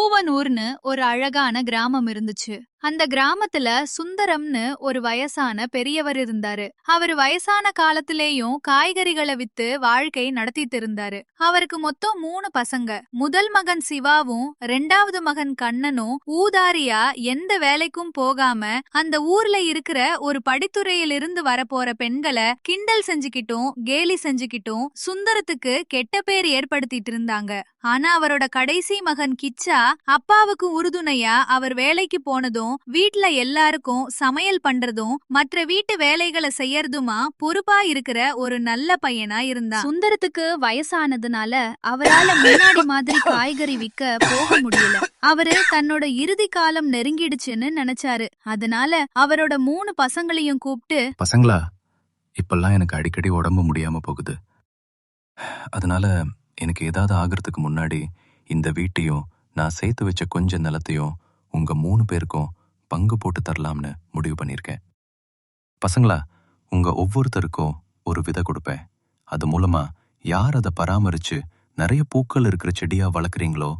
பூவனூர்னு ஒரு அழகான கிராமம் இருந்துச்சு. அந்த கிராமத்துல சுந்தரம்னு ஒரு வயசான பெரியவர் இருந்தாரு. அவரு வயசான காலத்திலேயும் காய்கறிகளை வித்து வாழ்க்கை நடத்திட்டு இருந்தாரு. அவருக்கு மொத்தம் 3 பசங்க. முதல் மகன் சிவாவும் 2வது மகன் கண்ணனும் ஊதாரியா எந்த வேலைக்கும் போகாம அந்த ஊர்ல இருக்கிற ஒரு படித்துறையிலிருந்து வரப்போற பெண்களை கிண்டல் செஞ்சுக்கிட்டும் கேலி செஞ்சுக்கிட்டும் சுந்தரத்துக்கு கெட்ட பேர் ஏற்படுத்திட்டு இருந்தாங்க. ஆனா அவரோட கடைசி மகன் கிச்சா அப்பாவுக்கு உறுதுணையா அவர் வேலைக்கு போனதும் வீட்ல எல்லாருக்கும் சமையல் பண்றதும் மற்ற வீட்டு வேலைகளை செய்யறதுமா பொறுப்பா இருக்கிற ஒரு நல்ல பையனா இருந்தான். சுந்தரத்துக்கு வயசானதுனால அவரால முன்னாடி மாதிரி காய்கறி விக்க போக முடியல. அவரு தன்னோட இறுதி காலம் நெருங்கிடுச்சுன்னு நினைச்சாரு. அதனால அவரோட 3 பசங்களையும் கூப்பிட்டு, பசங்களா, இப்பெல்லாம் எனக்கு அடிக்கடி உடம்பு முடியாம போகுது. அதனால எனக்கு ஏதாவது ஆகிறதுக்கு முன்னாடி இந்த வீட்டையும் நான் சேர்த்து வச்ச கொஞ்ச நிலத்தையும் உங்க 3 பேருக்கும் பங்கு போட்டு தரலாம்னு முடிவு பண்ணியிருக்கேன். பசங்களா, உங்க ஒவ்வொருத்தருக்கும் ஒரு விதை கொடுப்பேன். அது மூலமா யார் அதை பராமரிச்சு நிறைய பூக்கள் இருக்கிற செடியா வளர்க்குறீங்களோ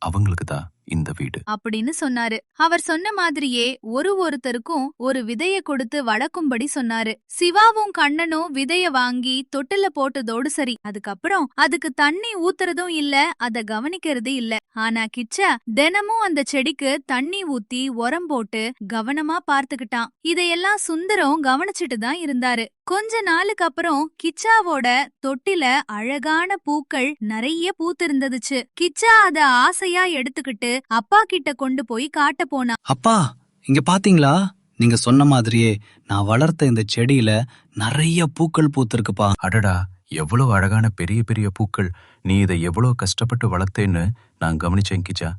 அவங்களுக்கு தான் இந்த வீடு அப்படின்னு சொன்னாரு. அவர் சொன்ன மாதிரியே ஒருத்தருக்கும் ஒரு விதைய கொடுத்து வளர்க்கும்படி சொன்னாரு. சிவாவும் கண்ணனும் விதைய வாங்கி தொட்டில போட்டதோடு சரி. அதுக்கப்புறம் அதுக்கு தண்ணி ஊத்துறதும் இல்ல, அத கவனிக்கிறது இல்ல. ஆனா கிச்சா தினமும் அந்த செடிக்கு தண்ணி ஊத்தி உரம் போட்டு கவனமா பார்த்துக்கிட்டான். இதையெல்லாம் சுந்தரம் கவனிச்சுட்டு தான் இருந்தாரு. கொஞ்ச நாளுக்கு அப்புறம் கிச்சாவோட தொட்டில அழகான பூக்கள் நிறைய பூத்திருந்ததுச்சு. கிச்சா அத ஆசையா எடுத்துக்கிட்டு அப்பா கிட்ட கொண்டு போய் காட்ட போனா. அப்பா, இங்க பாத்தீங்களா? நீங்க சொன்ன மாதிரியே நான் வளர்த்த இந்த செடியில நிறைய பூக்கள் பூத்திருக்குப்பா. அடடா, எவ்வளவு அழகான பெரிய பெரிய பூக்கள். நீ இதை எவ்வளவு கஷ்டப்பட்டு வளர்த்தேன்னு நான் கவனிச்சேன் கிச்சா.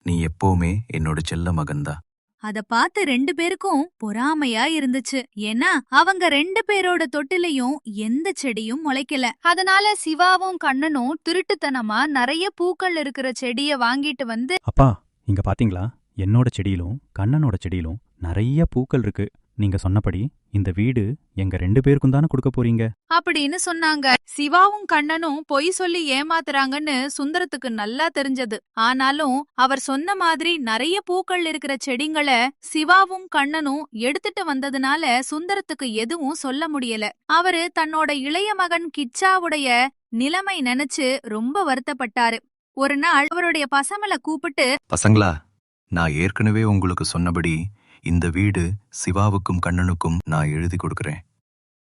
நீ எப்பவுமே என்னோட செல்ல மகன்தான். அத பார்த்து 2 பேருக்கும் பொறாமையா இருந்துச்சு. ஏன்னா அவங்க 2 பேரோட தொட்டிலையும் எந்த செடியும் முளைக்கல. அதனால சிவாவும் கண்ணனும் திருட்டுத்தனமா நிறைய பூக்கள் இருக்கிற செடிய வாங்கிட்டு வந்து, அப்பா, இங்க பாத்தீங்களா? என்னோட செடியிலும் கண்ணனோட செடியிலும் நிறைய பூக்கள் இருக்கு. நீங்க சொன்னபடி இந்த வீடு எங்க 2 பேருக்கும் தானே கொடுக்க போறீங்க அப்படின்னு சொன்னாங்க. சிவாவும் கண்ணனும் பொய் சொல்லி ஏமாத்துறாங்கன்னு சுந்தரத்துக்கு நல்லா தெரிஞ்சது. ஆனாலும் அவர் சொன்ன மாதிரி நிறைய பூக்கள் இருக்கிற செடிங்களை சிவாவும் கண்ணனும் எடுத்துட்டு வந்ததுனால சுந்தரத்துக்கு எதுவும் சொல்ல முடியல. அவரு தன்னோட இளைய மகன் கிச்சாவுடைய நிலைமை நினைச்சு ரொம்ப வருத்தப்பட்டாரு. ஒரு நாள் அவருடைய பசங்களை கூப்பிட்டு, பசங்களா, நான் ஏற்கனவே உங்களுக்கு சொன்னபடி இந்த வீடு சிவாவுக்கும் கண்ணனுக்கும் நான் எழுதி கொடுக்கறேன்.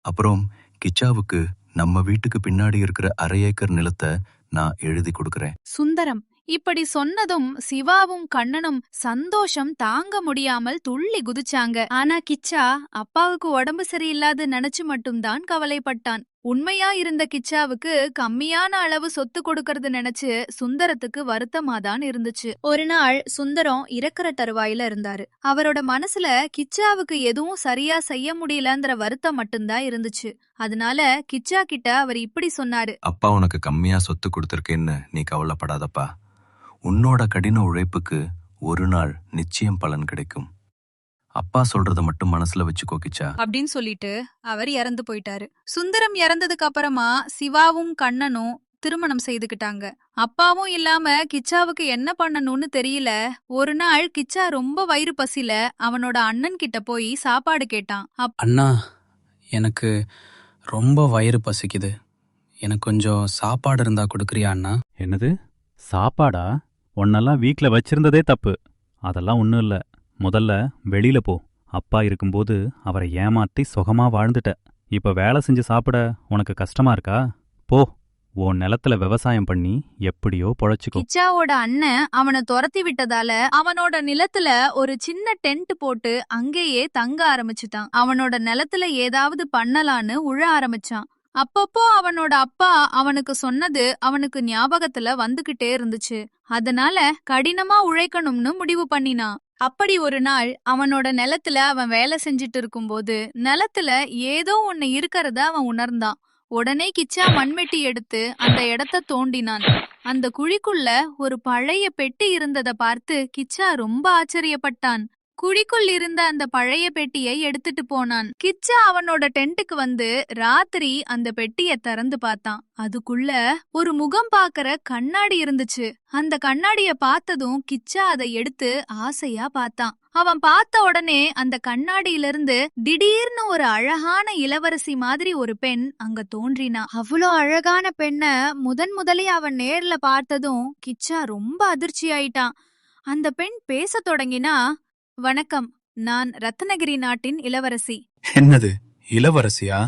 அப்புறம் கிச்சாவுக்கு நம்ம வீட்டுக்கு பின்னாடி இருக்கிற 1/2 ஏக்கர் நிலத்தை நான் எழுதி கொடுக்கறேன். சுந்தரம் இப்படி சொன்னதும் சிவாவும் கண்ணனும் சந்தோஷம் தாங்க முடியாமல் துள்ளி குதிச்சாங்க. ஆனா கிச்சா அப்பாவுக்கு உடம்பு சரியில்லாது நினைச்சு மட்டும்தான் கவலைப்பட்டான். உண்மையா இருந்த கிச்சாவுக்கு கம்மியான அளவு சொத்து கொடுக்கறது நினைச்சு சுந்தரத்துக்கு வருத்தமாதான் இருந்துச்சு. ஒரு நாள் சுந்தரம் இறக்குற தருவாயில இருந்தாரு. அவரோட மனசுல கிச்சாவுக்கு எதுவும் சரியா செய்ய முடியலங்கிற வருத்தம் மட்டும்தான் இருந்துச்சு. அதனால கிச்சா கிட்ட அவர் இப்படி சொன்னாரு. அப்பா உனக்கு கம்மியா சொத்து கொடுத்திருக்கேன்னு நீ கவலைப்படாதப்பா. உன்னோட கடின உழைப்புக்கு ஒரு நாள் நிச்சயம் பலன் கிடைக்கும். அப்பா சொல்றத மட்டும் மனசுல வச்சுக்கோ கிச்சா அப்படின்னு சொல்லிட்டு அவர் இறந்து போயிட்டாரு. சுந்தரம் இறந்ததுக்கு அப்புறமா சிவாவும் கண்ணனும் திருமணம் செய்துக்கிட்டாங்க. அப்பாவும் இல்லாம கிச்சாவுக்கு என்ன பண்ணணும்னு தெரியல. ஒரு நாள் கிச்சா ரொம்ப வயிறு பசில அவனோட அண்ணன் கிட்ட போய் சாப்பாடு கேட்டான். அண்ணா, எனக்கு ரொம்ப வயிறு பசிக்குது. எனக்கு கொஞ்சம் சாப்பாடு இருந்தா கொடுக்குறியா அண்ணா? என்னது, சாப்பாடா? உன்னெல்லாம் வீட்ல வச்சிருந்ததே தப்பு. அதெல்லாம் ஒன்றும் இல்லை. முதல்ல வெளியில போ. அப்பா இருக்கும்போது அவரை ஏமாத்தி சுகமா வாழ்ந்துட்ட. இப்ப வேலை செஞ்சு சாப்பிட உனக்கு கஷ்டமா இருக்கா? போ, உன் நிலத்துல விவசாயம் பண்ணி எப்படியோ பொழைச்சுக்கோ. கிச்சாவோட அண்ணன் அவனை துரத்தி விட்டதால அவனோட நிலத்துல ஒரு சின்ன டென்ட் போட்டு அங்கேயே தங்க ஆரம்பிச்சுட்டான். அவனோட நிலத்துல ஏதாவது பண்ணலான்னு உழ ஆரம்பிச்சான். அப்பப்போ அவனோட அப்பா அவனுக்கு சொன்னது அவனுக்கு ஞாபகத்துல வந்துகிட்டே இருந்துச்சு. அதனால கடினமா உழைக்கணும்னு முடிவு பண்ணினான். அப்படி ஒரு நாள் அவனோட நிலத்துல அவன் வேலை செஞ்சிட்டு இருக்கும்போது நிலத்துல ஏதோ ஒன்னு இருக்கறத அவன் உணர்ந்தான். உடனே கிச்சா மண்வெட்டி எடுத்து அந்த இடத்த தோண்டினான். அந்த குழிக்குள்ள ஒரு பழைய பெட்டி இருந்தத பார்த்து கிச்சா ரொம்ப ஆச்சரியப்பட்டான். குழிக்குள் இருந்த அந்த பழைய பெட்டியை எடுத்துட்டு போனான். கிச்சா அவனோட டென்ட்டுக்கு வந்து ராத்திரி அந்த பெட்டிய திறந்து பார்த்தான். அதுக்குள்ள ஒரு முகம் பாக்குற கண்ணாடி இருந்துச்சு. அந்த கண்ணாடிய பார்த்ததும் கிச்சா அதை எடுத்து ஆசையா பார்த்தான். அவன் பார்த்த உடனே அந்த கண்ணாடியிலிருந்து திடீர்னு ஒரு அழகான இளவரசி மாதிரி ஒரு பெண் அங்க தோன்றினா. அவ்வளோ அழகான பெண்ண முதலில் அவன் நேர்ல பார்த்ததும் கிச்சா ரொம்ப அதிர்ச்சி ஆயிட்டான். அந்த பெண் பேச தொடங்கினா, வணக்கம், நான் ரத்னகிரி நாட்டின் இளவரசி. என்னது, இளவரசியா?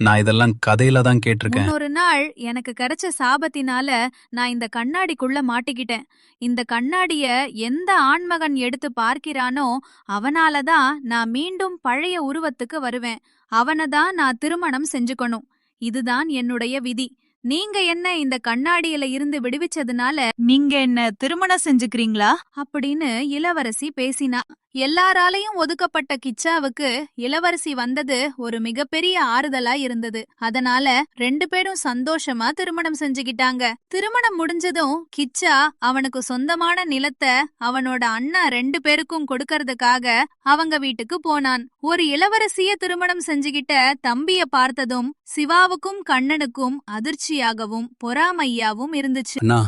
நான் இதெல்லாம் கதையில தான் கேட்டிருக்கேன். ஒரு நாள் எனக்கு கிடைச்ச சாபத்தினால நான் இந்த கண்ணாடிக்குள்ள மாட்டிக்கிட்டேன். இந்த கண்ணாடிய எந்த ஆண்மகன் எடுத்து பார்க்கிறானோ அவனாலதான் நான் மீண்டும் பழைய உருவத்துக்கு வருவேன். அவனதான் நான் திருமணம் செஞ்சுக்கணும். இதுதான் என்னுடைய விதி. நீங்க என்ன இந்த கண்ணாடியில இருந்து விடுவிச்சதுனால நீங்க என்ன திருமணம் செஞ்சுக்கிறீங்களா அப்படின்னு இளவரசி பேசினா. எல்லாராலையும் ஒதுக்கப்பட்ட கிச்சாவுக்கு இளவரசி வந்தது ஒரு மிகப்பெரிய ஆறுதலா இருந்தது. அதனால 2 பேரும் சந்தோஷமா திருமணம் செஞ்சுக்கிட்டாங்க. திருமணம் முடிஞ்சதும் கிச்சா அவனுக்கு சொந்தமான நிலத்தை அவனோட அண்ணா 2 பேருக்கும் கொடுக்கறதுக்காக அவங்க வீட்டுக்கு போனான். ஒரு இளவரசிய திருமணம் செஞ்சுகிட்ட தம்பிய பார்த்ததும் சிவாவுக்கும் கண்ணனுக்கும் அதிர்ச்சியாகவும் பொறாமையாவும் இருந்துச்சு. அண்ணா,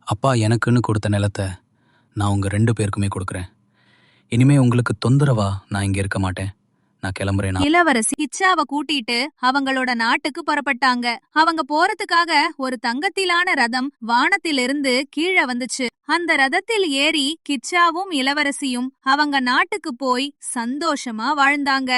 அப்பா எனக்குன்னு கொடுத்த நிலத்தை நான் உங்க 2 பேருக்குமே கொடுக்குறேன். இனிமே உங்களுக்கு தொந்தரவா நான் இங்க இருக்க மாட்டேன். நான் கிளம்புறேன். இளவரசி கிச்சாவை கூட்டிட்டு அவங்களோட நாட்டுக்கு புறப்பட்டாங்க. அவங்க போறதுக்காக ஒரு தங்கத்திலான ரதம் வானத்திலிருந்து கீழே வந்துச்சு. அந்த ரதத்தில் ஏறி கிச்சாவும் இளவரசியும் அவங்க நாட்டுக்கு போய் சந்தோஷமா வாழ்ந்தாங்க.